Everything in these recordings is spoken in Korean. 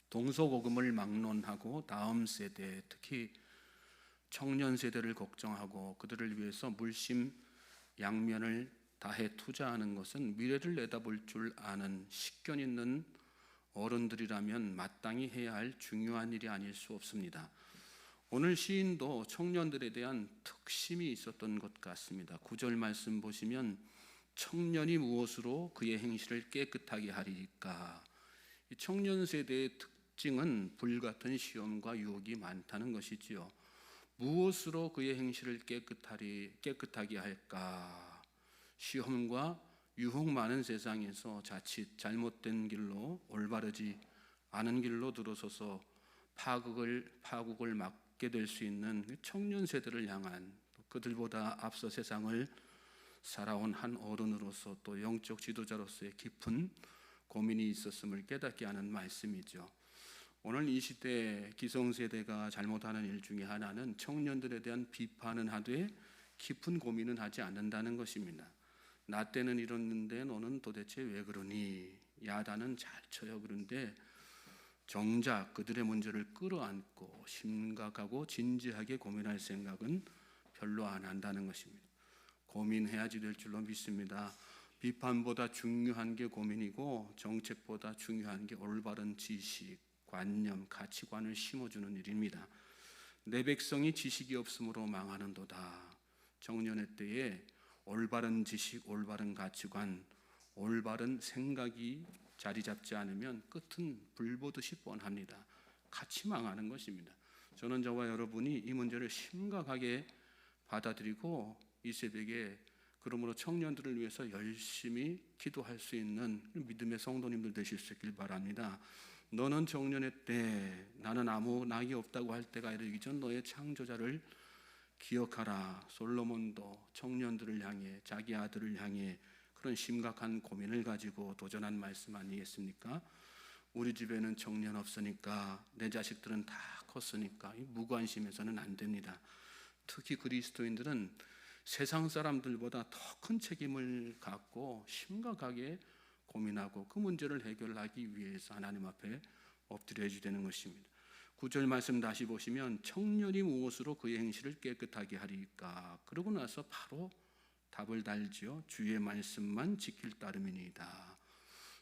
동서고금을 막론하고 다음 세대, 특히 청년 세대를 걱정하고 그들을 위해서 물심 양면을 다해 투자하는 것은 미래를 내다볼 줄 아는 식견 있는 어른들이라면 마땅히 해야 할 중요한 일이 아닐 수 없습니다. 오늘 시인도 청년들에 대한 특심이 있었던 것 같습니다. 9절 말씀 보시면 청년이 무엇으로 그의 행실을 깨끗하게 하리까. 이 청년 세대의 특징은 불같은 시험과 유혹이 많다는 것이지요. 무엇으로 그의 행실을 깨끗하게 할까? 시험과 유혹 많은 세상에서 자칫 잘못된 길로, 올바르지 않은 길로 들어서서 파국을 맞게 될 수 있는 청년 세대를 향한, 그들보다 앞서 세상을 살아온 한 어른으로서 또 영적 지도자로서의 깊은 고민이 있었음을 깨닫게 하는 말씀이죠. 오늘 이 시대 기성세대가 잘못하는 일 중에 하나는 청년들에 대한 비판은 하되 깊은 고민은 하지 않는다는 것입니다. 나 때는 이랬는데 너는 도대체 왜 그러니? 야단은 잘 쳐요. 그런데 정작 그들의 문제를 끌어안고 심각하고 진지하게 고민할 생각은 별로 안 한다는 것입니다. 고민해야지 될 줄로 믿습니다. 비판보다 중요한 게 고민이고 정책보다 중요한 게 올바른 지식, 관념, 가치관을 심어주는 일입니다. 내 백성이 지식이 없으므로 망하는도다. 청년의 때에 올바른 지식, 올바른 가치관, 올바른 생각이 자리 잡지 않으면 끝은 불보듯이 뻔합니다. 같이 망하는 것입니다. 저는 저와 여러분이 이 문제를 심각하게 받아들이고 이 새벽에 그러므로 청년들을 위해서 열심히 기도할 수 있는 믿음의 성도님들 되실 수 있길 바랍니다. 너는 청년의 때 나는 아무 낙이 없다고 할 때가 이르기 전 너의 창조자를 기억하라. 솔로몬도 청년들을 향해, 자기 아들을 향해 그런 심각한 고민을 가지고 도전한 말씀 아니겠습니까? 우리 집에는 청년 없으니까, 내 자식들은 다 컸으니까 무관심해서는 안 됩니다. 특히 그리스도인들은 세상 사람들보다 더 큰 책임을 갖고 심각하게 고민하고 그 문제를 해결하기 위해서 하나님 앞에 엎드려야 되는 것입니다. 9절 말씀 다시 보시면 청년이 무엇으로 그의 행실을 깨끗하게 하리까? 그러고 나서 바로 답을 달지요. 주의 말씀만 지킬 따름이니이다.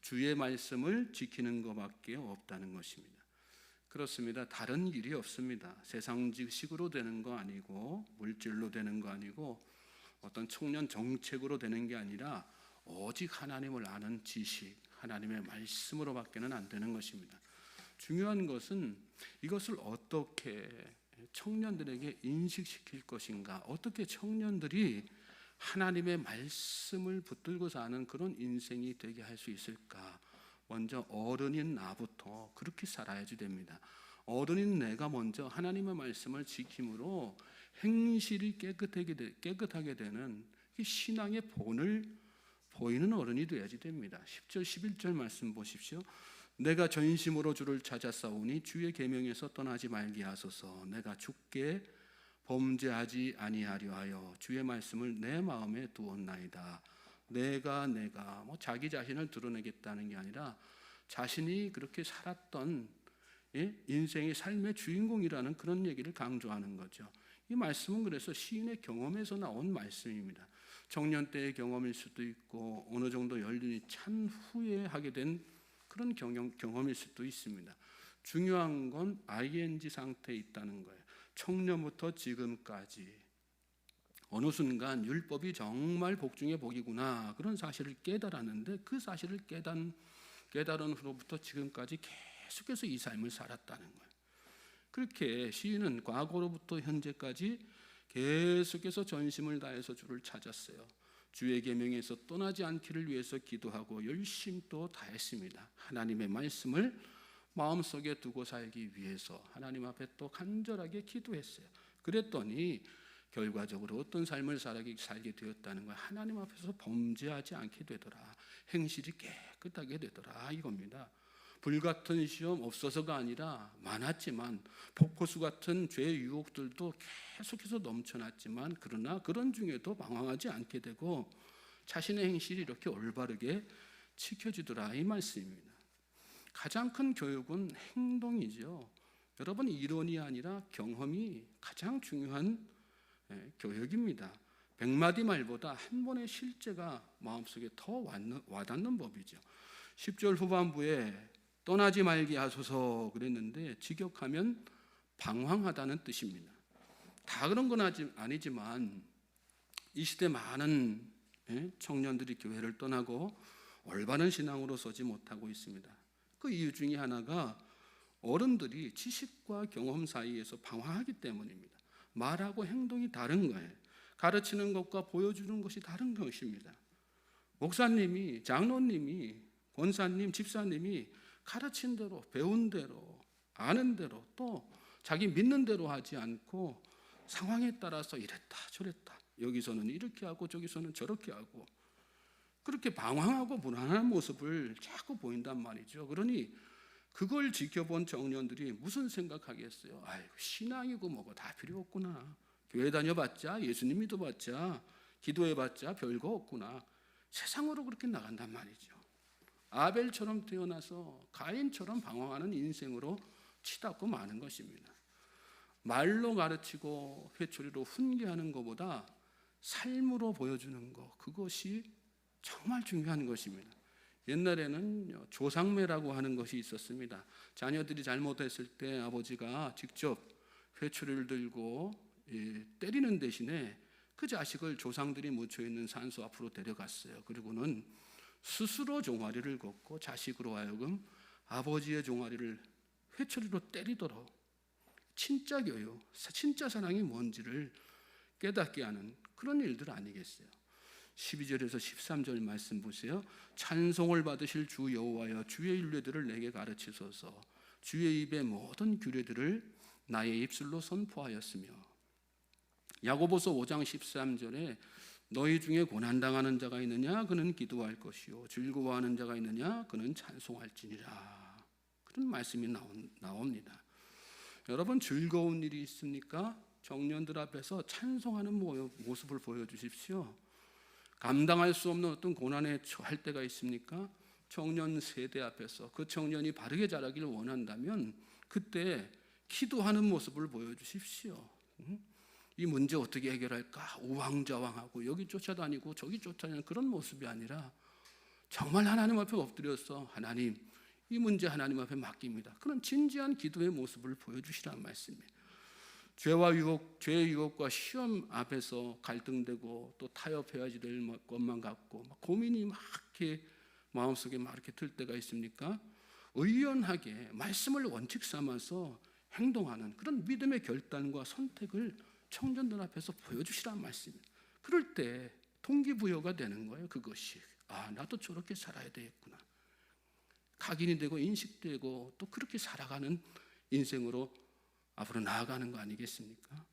주의 말씀을 지키는 것밖에 없다는 것입니다. 그렇습니다. 다른 길이 없습니다. 세상식으로 되는 거 아니고 물질로 되는 거 아니고 어떤 청년 정책으로 되는 게 아니라 오직 하나님을 아는 지식, 하나님의 말씀으로 밖에는 안 되는 것입니다. 중요한 것은 이것을 어떻게 청년들에게 인식시킬 것인가, 어떻게 청년들이 하나님의 말씀을 붙들고 사는 그런 인생이 되게 할 수 있을까. 먼저 어른인 나부터 그렇게 살아야지 됩니다. 어른인 내가 먼저 하나님의 말씀을 지킴으로 행실이 깨끗하게 되는 신앙의 본을 보이는 어른이 되어야지 됩니다. 10절 11절 말씀 보십시오. 내가 전심으로 주를 찾았사오니 주의 계명에서 떠나지 말게 하소서. 내가 주께 범죄하지 아니하려 하여 주의 말씀을 내 마음에 두었나이다. 내가 자기 자신을 드러내겠다는 게 아니라 자신이 그렇게 살았던 인생의 삶의 주인공이라는 그런 얘기를 강조하는 거죠. 이 말씀은 그래서 시인의 경험에서 나온 말씀입니다. 청년 때의 경험일 수도 있고 어느 정도 연륜이 찬 후에 하게 된 그런 경험일 수도 있습니다. 중요한 건 ing 상태에 있다는 거예요. 청년부터 지금까지 어느 순간 율법이 정말 복중의 복이구나 그런 사실을 깨달았는데 그 사실을 깨달은 후로부터 지금까지 계속해서 이 삶을 살았다는 거예요. 그렇게 시인은 과거로부터 현재까지 계속해서 전심을 다해서 주를 찾았어요. 주의 계명에서 떠나지 않기를 위해서 기도하고 열심히 또 다했습니다. 하나님의 말씀을 마음속에 두고 살기 위해서 하나님 앞에 또 간절하게 기도했어요. 그랬더니 결과적으로 어떤 삶을 살게 되었다는 거예요. 하나님 앞에서 범죄하지 않게 되더라. 행실이 깨끗하게 되더라 이겁니다. 불같은 시험 없어서가 아니라 많았지만 폭포수 같은 죄의 유혹들도 계속해서 넘쳐났지만 그러나 그런 중에도 방황하지 않게 되고 자신의 행실이 이렇게 올바르게 지켜지더라 이 말씀입니다. 가장 큰 교육은 행동이죠. 여러분, 이론이 아니라 경험이 가장 중요한 교육입니다. 100마디 말보다 한 번의 실제가 마음속에 더 와닿는 법이죠. 10절 후반부에 떠나지 말게 하소서 그랬는데 직역하면 방황하다는 뜻입니다. 다 그런 건 아니지만 이 시대 많은 청년들이 교회를 떠나고 올바른 신앙으로 서지 못하고 있습니다. 그 이유 중에 하나가 어른들이 지식과 경험 사이에서 방황하기 때문입니다. 말하고 행동이 다른 거예요. 가르치는 것과 보여주는 것이 다른 것입니다. 목사님이, 장로님이, 권사님, 집사님이 가르친 대로, 배운 대로, 아는 대로 또 자기 믿는 대로 하지 않고 상황에 따라서 이랬다 저랬다, 여기서는 이렇게 하고 저기서는 저렇게 하고 그렇게 방황하고 불안한 모습을 자꾸 보인단 말이죠. 그러니 그걸 지켜본 청년들이 무슨 생각하겠어요? 아이고, 신앙이고 뭐고 다 필요 없구나. 교회 다녀봤자, 예수님 믿어봤자, 기도해봤자 별거 없구나. 세상으로 그렇게 나간단 말이죠. 아벨처럼 태어나서 가인처럼 방황하는 인생으로 치닫고 마는 것입니다. 말로 가르치고 회초리로 훈계하는 것보다 삶으로 보여주는 것, 그것이 정말 중요한 것입니다. 옛날에는 조상매라고 하는 것이 있었습니다. 자녀들이 잘못했을 때 아버지가 직접 회초리를 들고 때리는 대신에 그 자식을 조상들이 묻혀있는 산소 앞으로 데려갔어요. 그리고는 스스로 종아리를 걷고 자식으로 하여금 아버지의 종아리를 회초리로 때리도록 진짜 교육, 진짜 사랑이 뭔지를 깨닫게 하는 그런 일들 아니겠어요? 12절에서 13절 말씀 보세요. 찬송을 받으실 주 여호와여, 주의 율례들을 내게 가르치소서. 주의 입의 모든 규례들을 나의 입술로 선포하였으며. 야고보서 5장 13절에 너희 중에 고난당하는 자가 있느냐? 그는 기도할 것이요. 즐거워하는 자가 있느냐? 그는 찬송할지니라. 그런 말씀이 나옵니다. 여러분, 즐거운 일이 있습니까? 청년들 앞에서 찬송하는 모습을 보여주십시오. 감당할 수 없는 어떤 고난에 처할 때가 있습니까? 청년 세대 앞에서 그 청년이 바르게 자라기를 원한다면 그때 기도하는 모습을 보여주십시오. 이 문제 어떻게 해결할까? 우왕좌왕하고 여기 쫓아다니고 저기 쫓아다니는 그런 모습이 아니라 정말 하나님 앞에 엎드려서 하나님, 이 문제 하나님 앞에 맡깁니다. 그런 진지한 기도의 모습을 보여주시라는 말씀이에요. 죄의 유혹과 시험 앞에서 갈등되고 또 타협해야지 될 것만 같고 고민이 막 이렇게 마음속에 막 이렇게 들 때가 있습니까? 의연하게 말씀을 원칙 삼아서 행동하는 그런 믿음의 결단과 선택을 청년들 앞에서 보여주시란 말씀입니다. 그럴 때 동기부여가 되는 거예요. 그것이 나도 저렇게 살아야 되겠구나. 각인이 되고 인식되고 또 그렇게 살아가는 인생으로 앞으로 나아가는 거 아니겠습니까?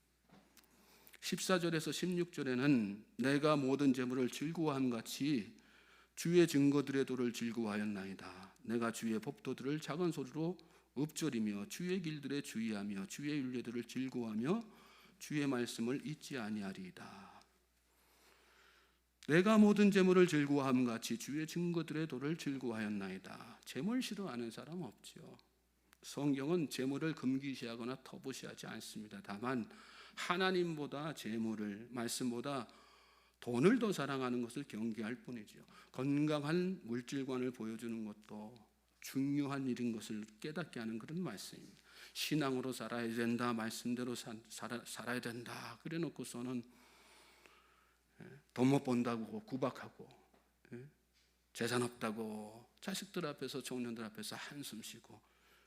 14절에서 16절에는 내가 모든 재물을 즐거워함 같이 주의 증거들의 도를 즐거워하였나이다. 내가 주의 법도들을 작은 소리로 읊조리며 주의 길들에 주의하며 주의 율례들을 즐거워하며 주의 말씀을 잊지 아니하리이다. 내가 모든 재물을 즐거워함 같이 주의 증거들의 도를 즐거워하였나이다. 재물 싫어하는 사람 없죠. 성경은 재물을 금기시하거나 터부시하지 않습니다. 다만 하나님보다 재물을, 말씀보다 돈을 더 사랑하는 것을 경계할 뿐이죠. 건강한 물질관을 보여주는 것도 중요한 일인 것을 깨닫게 하는 그런 말씀입니다. 신앙으로 살아야 된다, 말씀대로 살아야 된다 그래 놓고서는 돈 못 번다고 구박하고 재산 없다고 자식들 앞에서 청년들 앞에서 한숨 쉬고,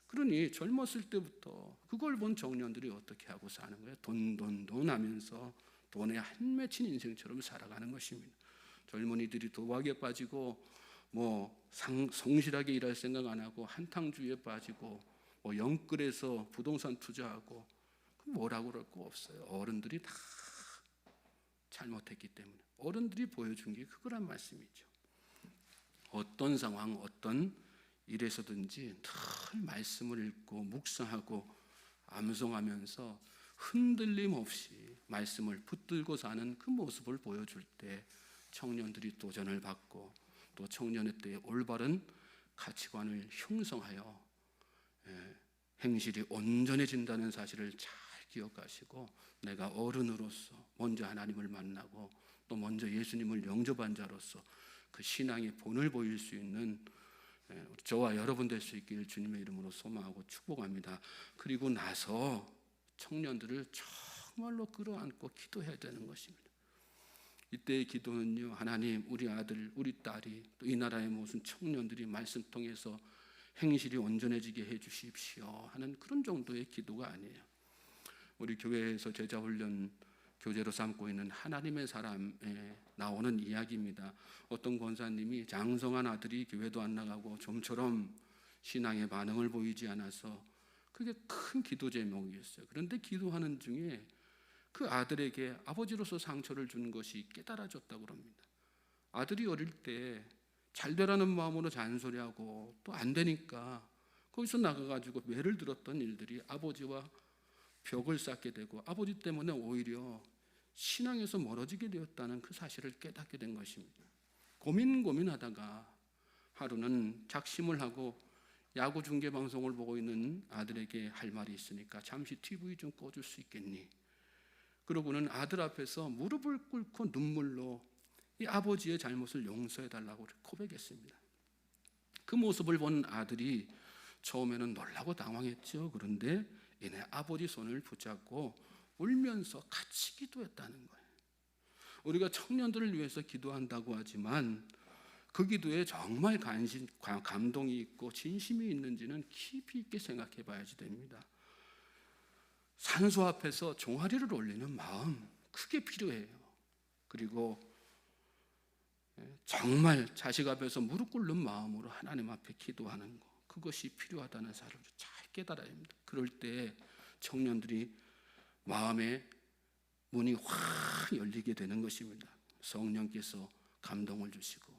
그러니 젊었을 때부터 그걸 본 청년들이 어떻게 하고 사는 거예요? 돈 하면서 돈에 한 맺힌 인생처럼 살아가는 것입니다. 젊은이들이 도박에 빠지고 성실하게 일할 생각 안 하고 한탕주의에 빠지고 영끌에서 부동산 투자하고 뭐라고 그럴 거 없어요. 어른들이 다 잘못했기 때문에 어른들이 보여준 게 그거란 말씀이죠. 어떤 상황, 어떤 일에서든지 늘 말씀을 읽고 묵상하고 암송하면서 흔들림 없이 말씀을 붙들고 사는 그 모습을 보여줄 때 청년들이 도전을 받고 또 청년의 때에 올바른 가치관을 형성하여 행실이 온전해진다는 사실을 잘 기억하시고, 내가 어른으로서 먼저 하나님을 만나고 또 먼저 예수님을 영접한 자로서 그 신앙의 본을 보일 수 있는 저와 여러분 될 수 있기를 주님의 이름으로 소망하고 축복합니다. 그리고 나서 청년들을 정말로 끌어안고 기도해야 되는 것입니다. 이때의 기도는요, 하나님, 우리 아들, 우리 딸이 또 이 나라의 모든 청년들이 말씀 통해서 행실이 온전해지게 해 주십시오 하는 그런 정도의 기도가 아니에요. 우리 교회에서 제자훈련 교재로 삼고 있는 하나님의 사람에 나오는 이야기입니다. 어떤 권사님이 장성한 아들이 교회도 안 나가고 좀처럼 신앙의 반응을 보이지 않아서 그게 큰 기도 제목이었어요. 그런데 기도하는 중에 그 아들에게 아버지로서 상처를 준 것이 깨달아졌다고 합니다. 아들이 어릴 때 잘 되라는 마음으로 잔소리하고 또 안 되니까 거기서 나가가지고 매를 들었던 일들이 아버지와 벽을 쌓게 되고 아버지 때문에 오히려 신앙에서 멀어지게 되었다는 그 사실을 깨닫게 된 것입니다. 고민하다가 하루는 작심을 하고 야구 중계 방송을 보고 있는 아들에게 할 말이 있으니까 잠시 TV 좀 꺼줄 수 있겠니? 그러고는 아들 앞에서 무릎을 꿇고 눈물로 이 아버지의 잘못을 용서해달라고 고백했습니다. 그 모습을 본 아들이 처음에는 놀라고 당황했죠. 그런데 이내 아버지 손을 붙잡고 울면서 같이 기도했다는 거예요. 우리가 청년들을 위해서 기도한다고 하지만 그 기도에 정말 감동이 있고 진심이 있는지는 깊이 있게 생각해 봐야지 됩니다. 산소 앞에서 종아리를 올리는 마음, 그게 필요해요. 그리고 정말 자식 앞에서 무릎 꿇는 마음으로 하나님 앞에 기도하는 것, 그것이 필요하다는 사실을 잘 깨달아야 합니다. 그럴 때 청년들이 마음의 문이 확 열리게 되는 것입니다. 성령께서 감동을 주시고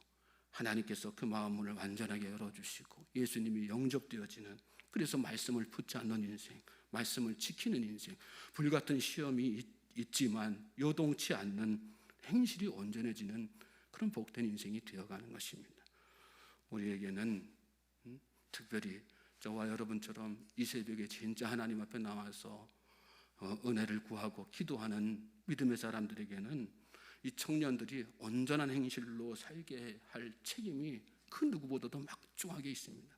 하나님께서 그 마음 문을 완전하게 열어주시고 예수님이 영접되어지는, 그래서 말씀을 붙잡는 인생, 말씀을 지키는 인생, 불같은 시험이 있지만 요동치 않는 행실이 온전해지는 그런 복된 인생이 되어가는 것입니다. 우리에게는 특별히 저와 여러분처럼 이 새벽에 진짜 하나님 앞에 나와서 은혜를 구하고 기도하는 믿음의 사람들에게는 이 청년들이 온전한 행실로 살게 할 책임이 그 누구보다도 막중하게 있습니다.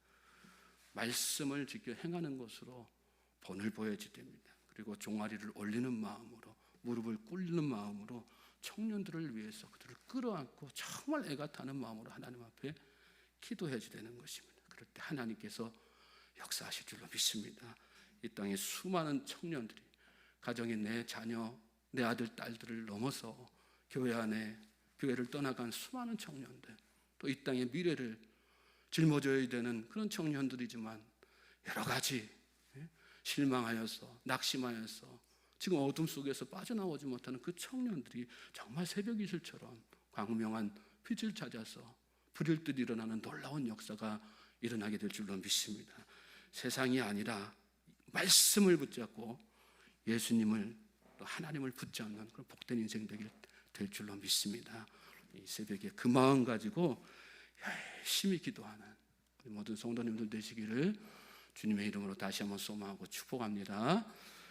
말씀을 지켜 행하는 것으로 본을 보여야 됩니다. 그리고 종아리를 올리는 마음으로, 무릎을 꿇는 마음으로 청년들을 위해서 그들을 끌어안고 정말 애가 타는 마음으로 하나님 앞에 기도해야 되는 것입니다. 그럴 때 하나님께서 역사하실 줄로 믿습니다. 이 땅에 수많은 청년들이 가정의 내 자녀, 내 아들, 딸들을 넘어서 교회 안에 교회를 떠나간 수많은 청년들, 또 이 땅의 미래를 짊어져야 되는 그런 청년들이지만 여러 가지 실망하여서 낙심하여서 지금 어둠 속에서 빠져나오지 못하는 그 청년들이 정말 새벽 이슬처럼 광명한 빛을 찾아서 불일 듯 일어나는 놀라운 역사가 일어나게 될 줄로 믿습니다. 세상이 아니라 말씀을 붙잡고 예수님을 또 하나님을 붙잡는 그런 복된 인생 될 줄로 믿습니다. 이 새벽에 그 마음 가지고 열심히 기도하는 우리 모든 성도님들 되시기를 주님의 이름으로 다시 한번 소망하고 축복합니다.